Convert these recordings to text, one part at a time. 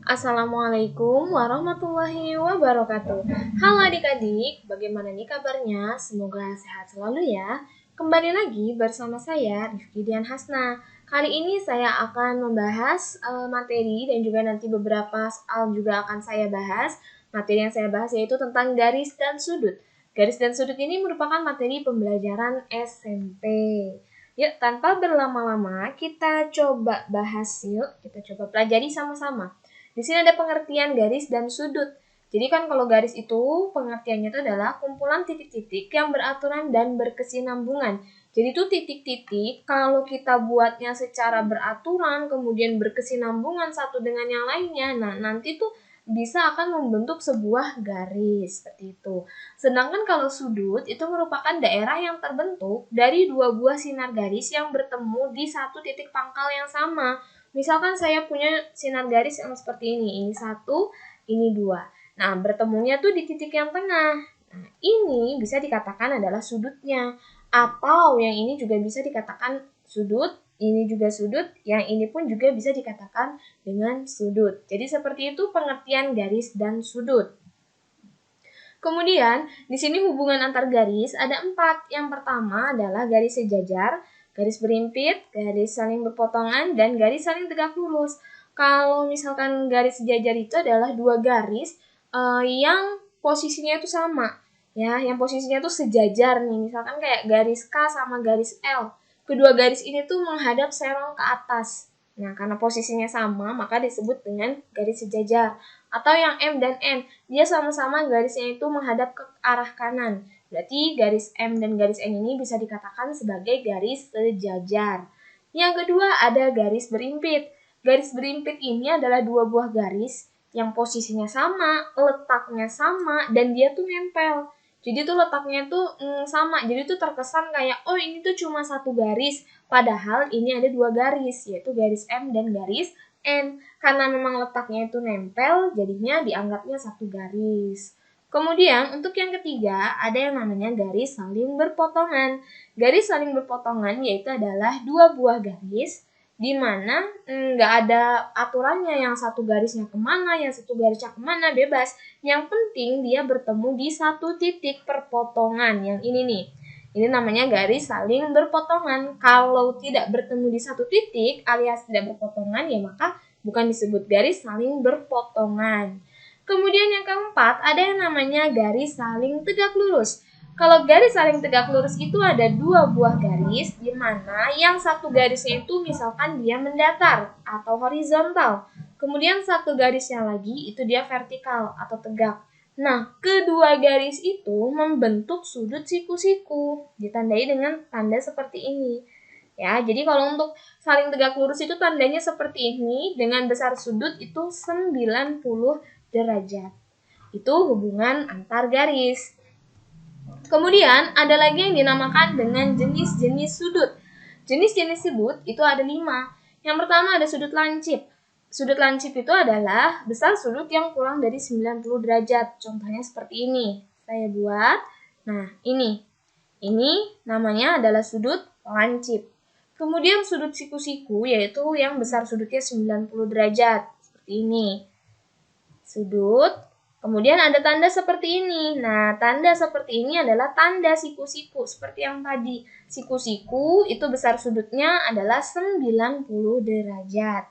Assalamualaikum warahmatullahi wabarakatuh. Halo adik-adik, bagaimana nih kabarnya? Semoga sehat selalu ya. Kembali lagi bersama saya Rifki Dian Hasna. Kali ini saya akan membahas materi dan juga nanti beberapa soal juga akan saya bahas. Materi yang saya bahas yaitu tentang garis dan sudut. Garis dan sudut ini merupakan materi pembelajaran SMP. Yuk, tanpa berlama-lama, kita coba bahas yuk. Kita coba pelajari sama-sama. Di sini ada pengertian garis dan sudut. Jadi kan kalau garis itu pengertiannya itu adalah kumpulan titik-titik yang beraturan dan berkesinambungan. Jadi itu titik-titik kalau kita buatnya secara beraturan kemudian berkesinambungan satu dengan yang lainnya. Nah, nanti tuh bisa akan membentuk sebuah garis seperti itu. Sedangkan kalau sudut itu merupakan daerah yang terbentuk dari dua buah sinar garis yang bertemu di satu titik pangkal yang sama. Misalkan saya punya sinar garis yang seperti ini satu, ini dua. Nah, bertemunya tuh di titik yang tengah. Nah, ini bisa dikatakan adalah sudutnya. Atau yang ini juga bisa dikatakan sudut, ini juga sudut, yang ini pun juga bisa dikatakan dengan sudut. Jadi seperti itu pengertian garis dan sudut. Kemudian, di sini hubungan antar garis ada 4. Yang pertama adalah garis sejajar, garis berimpit, garis saling berpotongan, dan garis saling tegak lurus. Kalau misalkan garis sejajar itu adalah dua garis yang posisinya itu sama. Ya, yang posisinya itu sejajar nih. Misalkan kayak garis K sama garis L. Kedua garis ini tuh menghadap serong ke atas. Nah, karena posisinya sama, maka disebut dengan garis sejajar. Atau yang M dan N, dia sama-sama garisnya itu menghadap ke arah kanan. Berarti garis M dan garis N ini bisa dikatakan sebagai garis sejajar. Yang kedua ada garis berimpit. Garis berimpit ini adalah dua buah garis yang posisinya sama, letaknya sama, dan dia tuh nempel. Jadi tuh letaknya tuh sama, jadi tuh terkesan kayak, oh ini tuh cuma satu garis, padahal ini ada dua garis, yaitu garis M dan garis N. Karena memang letaknya itu nempel, jadinya dianggapnya satu garis. Kemudian untuk yang ketiga, ada yang namanya garis saling berpotongan. Garis saling berpotongan yaitu adalah dua buah garis, di mana nggak ada aturannya yang satu garisnya kemana, yang satu garisnya kemana, bebas. Yang penting dia bertemu di satu titik perpotongan, yang ini nih. Ini namanya garis saling berpotongan. Kalau tidak bertemu di satu titik alias tidak berpotongan, ya maka bukan disebut garis saling berpotongan. Kemudian yang keempat, ada yang namanya garis saling tegak lurus. Kalau garis saling tegak lurus itu ada dua buah garis, di mana yang satu garisnya itu misalkan dia mendatar atau horizontal. Kemudian satu garisnya lagi itu dia vertikal atau tegak. Nah, kedua garis itu membentuk sudut siku-siku, ditandai dengan tanda seperti ini. Ya, jadi kalau untuk saling tegak lurus itu tandanya seperti ini, dengan besar sudut itu 90 derajat. Itu hubungan antar garis. Kemudian ada lagi yang dinamakan dengan jenis-jenis sudut. Jenis-jenis sudut itu ada 5. Yang pertama ada sudut lancip. Sudut lancip itu adalah besar sudut yang kurang dari 90 derajat. Contohnya seperti ini. Saya buat. Nah, ini. Ini namanya adalah sudut lancip. Kemudian sudut siku-siku yaitu yang besar sudutnya 90 derajat. Seperti ini. Sudut. Kemudian ada tanda seperti ini. Nah, tanda seperti ini adalah tanda siku-siku. Seperti yang tadi. Siku-siku itu besar sudutnya adalah 90 derajat.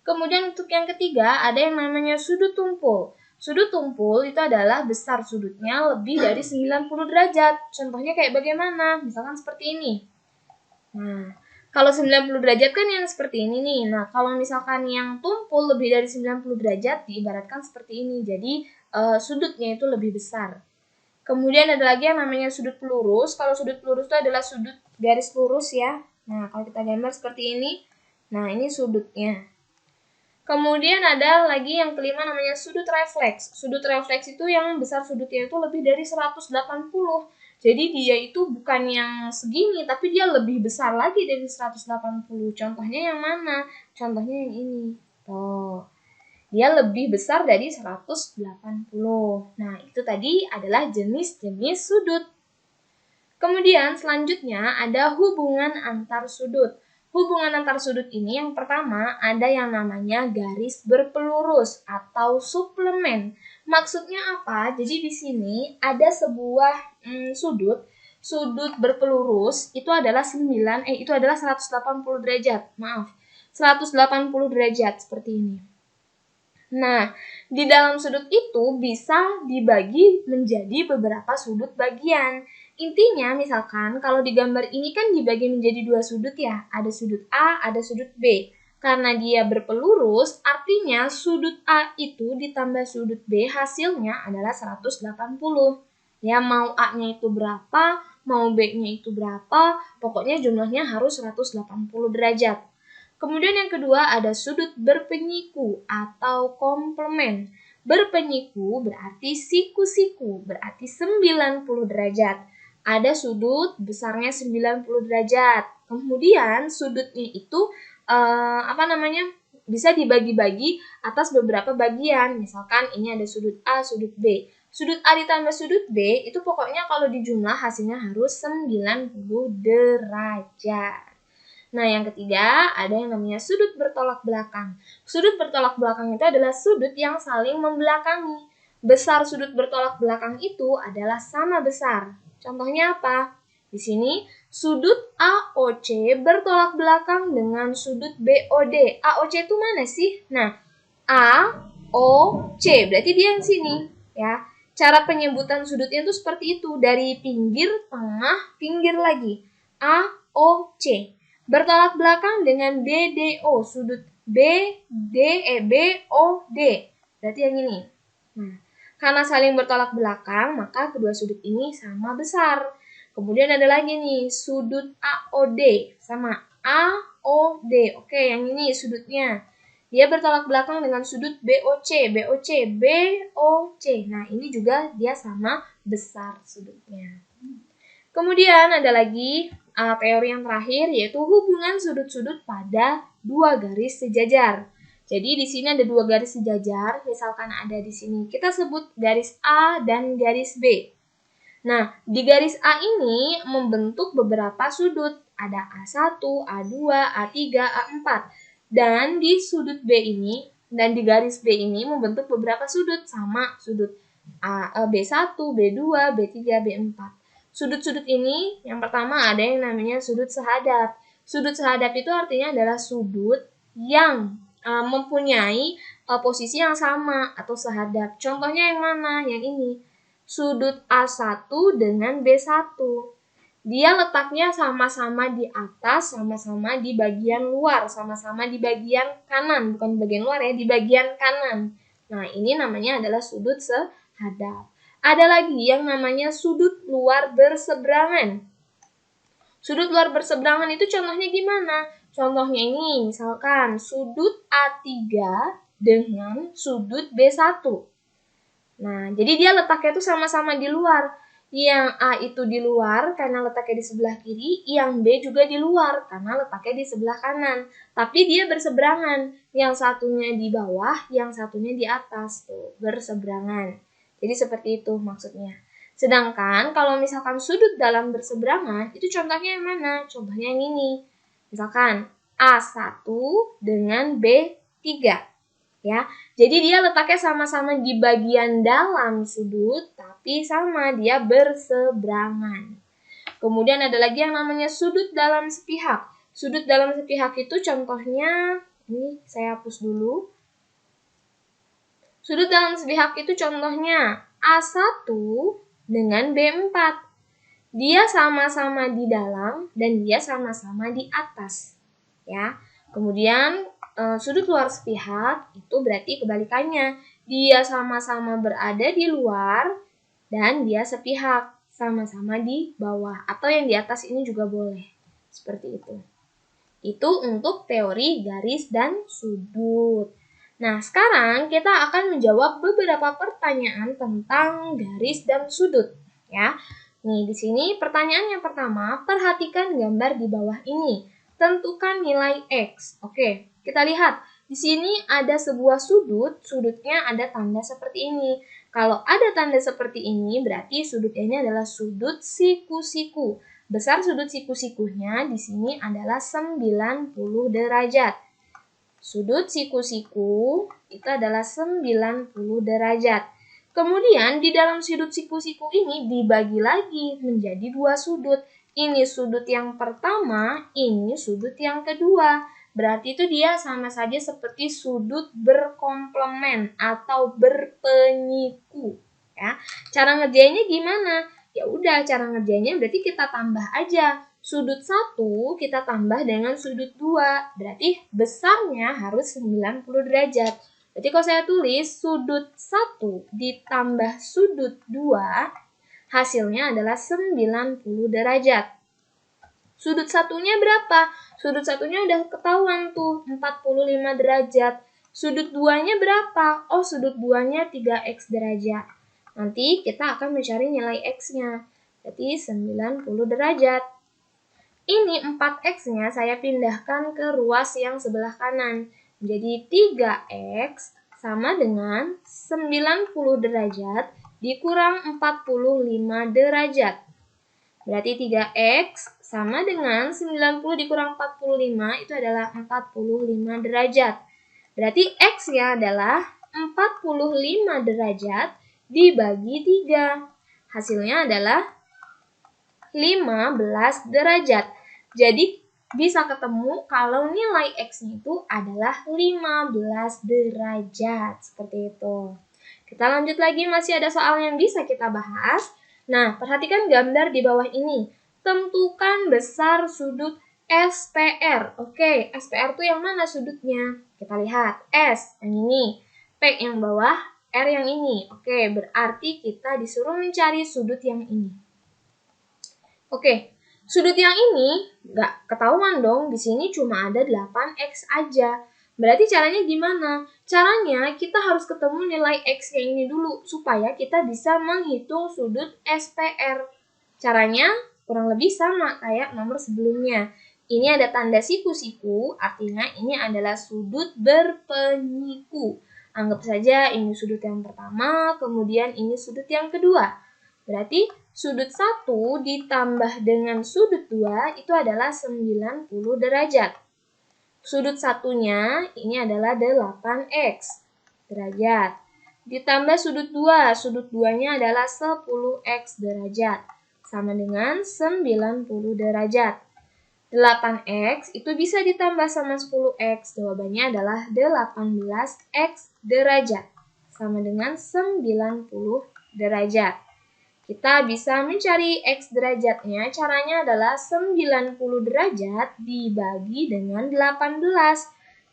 Kemudian untuk yang ketiga ada yang namanya sudut tumpul. Sudut tumpul itu adalah besar sudutnya lebih dari 90 derajat. Contohnya kayak bagaimana? Misalkan seperti ini. Nah, kalau 90 derajat kan yang seperti ini nih. Nah, kalau misalkan yang tumpul lebih dari 90 derajat diibaratkan seperti ini. Jadi, sudutnya itu lebih besar. Kemudian ada lagi yang namanya sudut pelurus. Kalau sudut pelurus itu adalah sudut garis lurus ya. Nah, kalau kita gambar seperti ini. Nah, ini sudutnya. Kemudian ada lagi yang kelima namanya sudut refleks. Sudut refleks itu yang besar sudutnya itu lebih dari 180. Jadi dia itu bukan yang segini, tapi dia lebih besar lagi dari 180. Contohnya yang mana? Contohnya yang ini. Tuh. Dia lebih besar dari 180. Nah, itu tadi adalah jenis-jenis sudut. Kemudian selanjutnya ada hubungan antar sudut. Hubungan antar sudut ini yang pertama ada yang namanya garis berpelurus atau suplemen. Maksudnya apa? Jadi di sini ada sebuah sudut berpelurus itu adalah 180 derajat. Maaf. 180 derajat seperti ini. Nah, di dalam sudut itu bisa dibagi menjadi beberapa sudut bagian. Intinya misalkan kalau di gambar ini kan dibagi menjadi dua sudut ya. Ada sudut A, ada sudut B. Karena dia berpelurus, artinya sudut A itu ditambah sudut B hasilnya adalah 180. Ya, mau A-nya itu berapa, mau B-nya itu berapa, pokoknya jumlahnya harus 180 derajat. Kemudian yang kedua ada sudut berpenyiku atau komplement. Berpenyiku berarti siku-siku, berarti 90 derajat. Ada sudut besarnya 90 derajat. Kemudian sudutnya itu bisa dibagi-bagi atas beberapa bagian. Misalkan ini ada sudut A, sudut B. Sudut A ditambah sudut B itu pokoknya kalau dijumlah hasilnya harus 90 derajat. Nah, yang ketiga ada yang namanya sudut bertolak belakang. Sudut bertolak belakang itu adalah sudut yang saling membelakangi. Besar sudut bertolak belakang itu adalah sama besar. Contohnya apa? Di sini sudut AOC bertolak belakang dengan sudut BOD. AOC itu mana sih? Nah, AOC berarti dia yang sini, ya. Cara penyebutan sudutnya itu seperti itu, dari pinggir, tengah, pinggir lagi. AOC. Bertolak belakang dengan BDO, sudut BOD. Berarti yang ini. Nah, karena saling bertolak belakang, maka kedua sudut ini sama besar. Kemudian ada lagi nih, sudut AOD sama AOD. Oke, yang ini sudutnya. Dia bertolak belakang dengan sudut BOC. Nah, ini juga dia sama besar sudutnya. Kemudian ada lagi teori yang terakhir yaitu hubungan sudut-sudut pada dua garis sejajar. Jadi di sini ada dua garis sejajar, misalkan ada di sini kita sebut garis A dan garis B. Nah, di garis A ini membentuk beberapa sudut, ada A1, A2, A3, A4. Dan di sudut B ini dan di garis B ini membentuk beberapa sudut sama sudut B1, B2, B3, B4. Sudut-sudut ini yang pertama ada yang namanya sudut sehadap. Sudut sehadap itu artinya adalah sudut yang mempunyai posisi yang sama atau sehadap. Contohnya yang mana? Yang ini. Sudut A1 dengan B1. Dia letaknya sama-sama di atas, sama-sama di bagian luar, sama-sama di bagian kanan. Bukan di bagian luar ya, di bagian kanan. Nah, ini namanya adalah sudut sehadap. Ada lagi yang namanya sudut luar berseberangan. Sudut luar berseberangan itu contohnya gimana? Contohnya ini, misalkan sudut A3 dengan sudut B1. Nah, jadi dia letaknya itu sama-sama di luar. Yang A itu di luar karena letaknya di sebelah kiri, yang B juga di luar karena letaknya di sebelah kanan. Tapi dia berseberangan. Yang satunya di bawah, yang satunya di atas. Tuh, berseberangan. Jadi seperti itu maksudnya. Sedangkan kalau misalkan sudut dalam berseberangan, itu contohnya yang mana? Contohnya yang ini. Misalkan A1 dengan B3. Ya. Jadi dia letaknya sama-sama di bagian dalam sudut, tapi sama dia berseberangan. Kemudian ada lagi yang namanya sudut dalam sepihak. Sudut dalam sepihak itu contohnya, ini saya hapus dulu. Sudut dalam sepihak itu contohnya A1 dengan B4. Dia sama-sama di dalam dan dia sama-sama di atas. Ya. Kemudian sudut luar sepihak itu berarti kebalikannya. Dia sama-sama berada di luar dan dia sepihak, sama-sama di bawah. Atau yang di atas ini juga boleh. Seperti itu. Itu untuk teori garis dan sudut. Nah, sekarang kita akan menjawab beberapa pertanyaan tentang garis dan sudut, ya. Nih, di sini pertanyaan yang pertama, perhatikan gambar di bawah ini. Tentukan nilai X. Oke, kita lihat. Di sini ada sebuah sudut, sudutnya ada tanda seperti ini. Kalau ada tanda seperti ini, berarti sudut ini adalah sudut siku-siku. besar sudut siku-sikunya di sini adalah 90 derajat. Sudut siku-siku itu adalah 90 derajat. Kemudian di dalam sudut siku-siku ini dibagi lagi menjadi dua sudut. Ini sudut yang pertama, ini sudut yang kedua. Berarti itu dia sama saja seperti sudut berkomplement atau berpenyiku. Ya. Cara ngerjainnya gimana? Ya udah, cara ngerjainnya berarti kita tambah aja. Sudut 1 kita tambah dengan sudut 2. Berarti besarnya harus 90 derajat. Berarti kalau saya tulis sudut 1 ditambah sudut 2, hasilnya adalah 90 derajat. Sudut satunya berapa? Sudut satunya udah ketahuan tuh, 45 derajat. Sudut 2-nya berapa? Oh, sudut 2-nya 3x derajat. Nanti kita akan mencari nilai x-nya. Berarti 90 derajat. Ini 4x-nya saya pindahkan ke ruas yang sebelah kanan. Jadi 3x sama dengan 90 derajat dikurang 45 derajat. Berarti 3x sama dengan 90 dikurang 45 itu adalah 45 derajat. Berarti x-nya adalah 45 derajat dibagi 3. Hasilnya adalah 15 derajat. Jadi bisa ketemu kalau nilai x-nya itu adalah 15 derajat. Seperti itu. Kita lanjut lagi, masih ada soal yang bisa kita bahas. Nah, perhatikan gambar di bawah ini. Tentukan besar sudut SPR. Oke, SPR itu yang mana sudutnya? Kita lihat. S yang ini, P yang bawah, R yang ini. Oke, berarti kita disuruh mencari sudut yang ini. Oke, sudut yang ini nggak ketahuan dong. Di sini cuma ada 8x aja. Berarti caranya gimana? Caranya kita harus ketemu nilai x-nya ini dulu supaya kita bisa menghitung sudut SPR. Caranya kurang lebih sama kayak nomor sebelumnya. Ini ada tanda siku-siku, artinya ini adalah sudut berpenyiku. Anggap saja ini sudut yang pertama, kemudian ini sudut yang kedua. Berarti sudut 1 ditambah dengan sudut 2 itu adalah 90 derajat. Sudut satunya ini adalah 8x derajat. Ditambah sudut 2, sudut 2-nya adalah 10x derajat. Sama dengan 90 derajat. 8x itu bisa ditambah sama 10x. Jawabannya adalah 18x derajat. Sama dengan 90 derajat. Kita bisa mencari x derajatnya, caranya adalah 90 derajat dibagi dengan 18.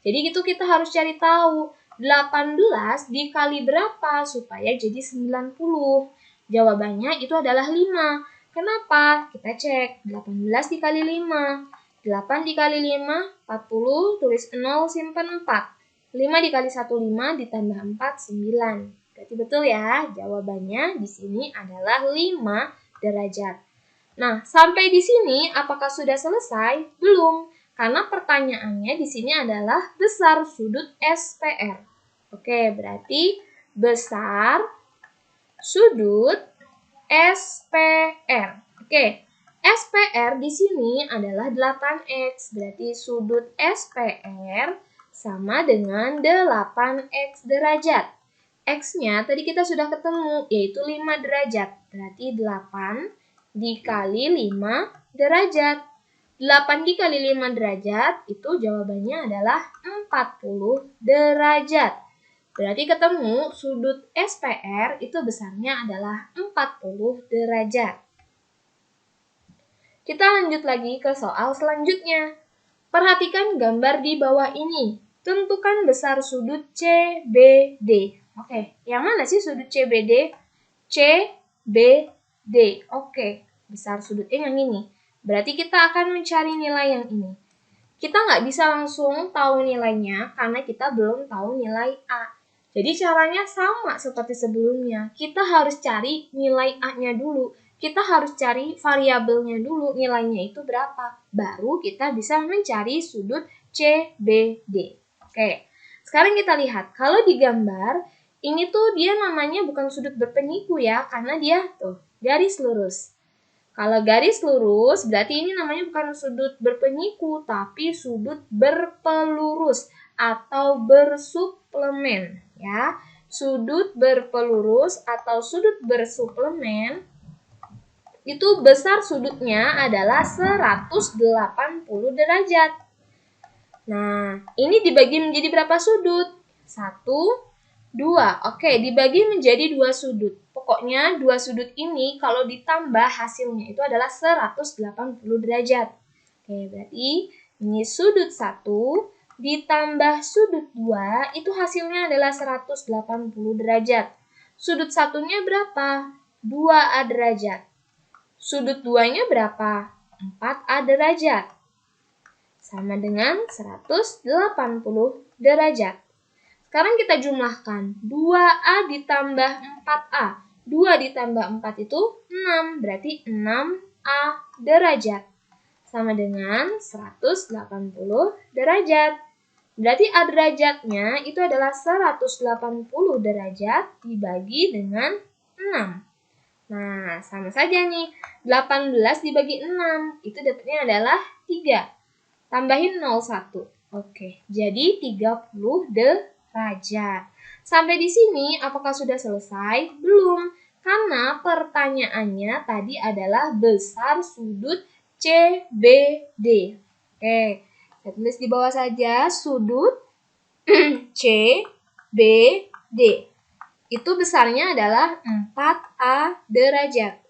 Jadi gitu kita harus cari tahu 18 dikali berapa supaya jadi 90. Jawabannya itu adalah 5. Kenapa? Kita cek 18 dikali 5. 8 dikali 5, 40, tulis 0, simpan 4. 5 dikali 1, 5, ditambah 4, 9. Berarti betul ya, jawabannya di sini adalah 5 derajat. Nah, sampai di sini apakah sudah selesai? Belum, karena pertanyaannya di sini adalah besar sudut SPR. Oke, berarti besar sudut SPR. Oke, SPR di sini adalah 8x, berarti sudut SPR sama dengan 8x derajat. X-nya tadi kita sudah ketemu, yaitu 5 derajat. Berarti 8 dikali 5 derajat. 8 dikali 5 derajat, itu jawabannya adalah 40 derajat. Berarti ketemu sudut SPR itu besarnya adalah 40 derajat. Kita lanjut lagi ke soal selanjutnya. Perhatikan gambar di bawah ini. Tentukan besar sudut CBD. Oke, yang mana sih sudut CBD? CBD. Oke, besar sudutnya yang ini. Berarti kita akan mencari nilai yang ini. Kita nggak bisa langsung tahu nilainya karena kita belum tahu nilai A. Jadi caranya sama seperti sebelumnya. Kita harus cari nilai A-nya dulu. Kita harus cari variabelnya dulu, nilainya itu berapa. Baru kita bisa mencari sudut CBD. Oke, sekarang kita lihat. Kalau di gambar, ini tuh dia namanya bukan sudut berpenyiku ya, karena dia tuh garis lurus. Kalau garis lurus berarti ini namanya bukan sudut berpenyiku, tapi sudut berpelurus atau bersuplemen ya. Sudut berpelurus atau sudut bersuplemen itu besar sudutnya adalah 180 derajat. Nah, ini dibagi menjadi berapa sudut? 1, 2. Oke, dibagi menjadi 2 sudut. Pokoknya 2 sudut ini kalau ditambah hasilnya itu adalah 180 derajat. Oke, berarti ini sudut 1 ditambah sudut 2 itu hasilnya adalah 180 derajat. Sudut satunya berapa? 2A derajat. Sudut 2-nya berapa? 4A derajat. Sama dengan 180 derajat. Sekarang kita jumlahkan. 2A ditambah 4A. 2 ditambah 4 itu 6. Berarti 6A derajat. Sama dengan 180 derajat. Berarti A derajatnya itu adalah 180 derajat dibagi dengan 6. Nah, sama saja nih. 18 dibagi 6. Itu dapatnya adalah 3. Tambahin 01. Oke, jadi 30 derajat. Sampai di sini apakah sudah selesai? Belum, karena pertanyaannya tadi adalah besar sudut CBD. Oke, saya tulis di bawah saja sudut CBD. Itu besarnya adalah 4A derajat.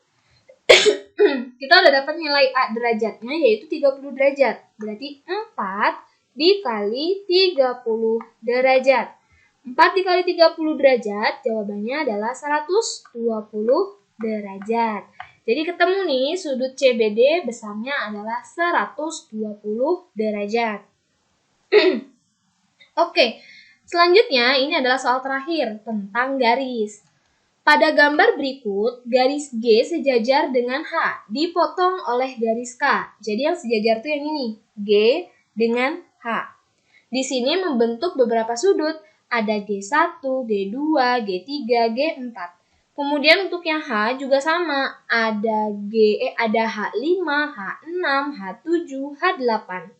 Kita udah dapat nilai A derajatnya yaitu 30 derajat. Berarti 4 dikali 30 derajat. 4 dikali 30 derajat jawabannya adalah 120 derajat. Jadi ketemu nih sudut CBD besarnya adalah 120 derajat. Oke, selanjutnya ini adalah soal terakhir tentang garis. Pada gambar berikut, garis G sejajar dengan H, dipotong oleh garis K. Jadi yang sejajar itu yang ini, G dengan H. Di sini membentuk beberapa sudut, ada G1, G2, G3, G4. Kemudian untuk yang H juga sama, ada H5, H6, H7, H8.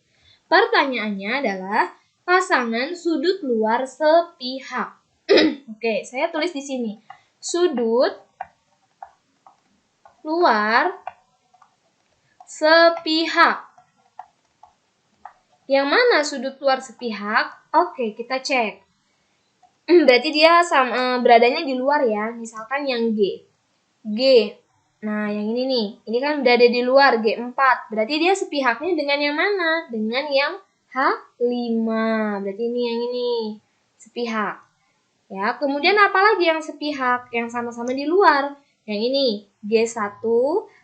Pertanyaannya adalah pasangan sudut luar sepihak. Oke, saya tulis di sini. Sudut luar sepihak. Yang mana sudut luar sepihak? Oke, kita cek. Berarti dia beradanya di luar ya. Misalkan yang G. Nah, yang ini nih. Ini kan berada di luar G4. Berarti dia sepihaknya dengan yang mana? Dengan yang H5. Berarti ini yang ini. Sepihak. Ya, kemudian apalagi yang sepihak yang sama-sama di luar? Yang ini, G1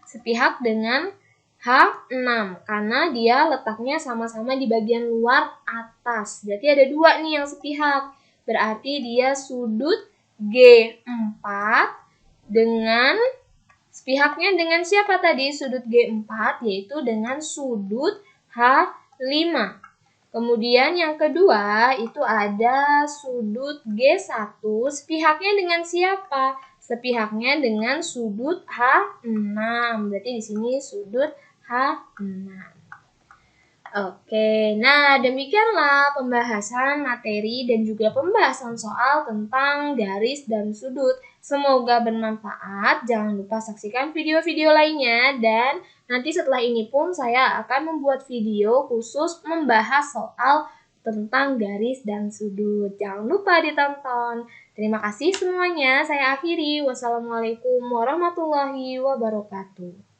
sepihak dengan H6 karena dia letaknya sama-sama di bagian luar atas. Berarti ada 2 nih yang sepihak. Berarti dia sudut G4 dengan sepihaknya dengan siapa tadi? Sudut G4 yaitu dengan sudut H5. Kemudian yang kedua itu ada sudut G1, sepihaknya dengan siapa? Sepihaknya dengan sudut H6. Berarti di sini sudut H6. Oke, nah demikianlah pembahasan materi dan juga pembahasan soal tentang garis dan sudut. Semoga bermanfaat. Jangan lupa saksikan video-video lainnya dan nanti setelah ini pun saya akan membuat video khusus membahas soal tentang garis dan sudut. Jangan lupa ditonton. Terima kasih semuanya. Saya akhiri. Wassalamualaikum warahmatullahi wabarakatuh.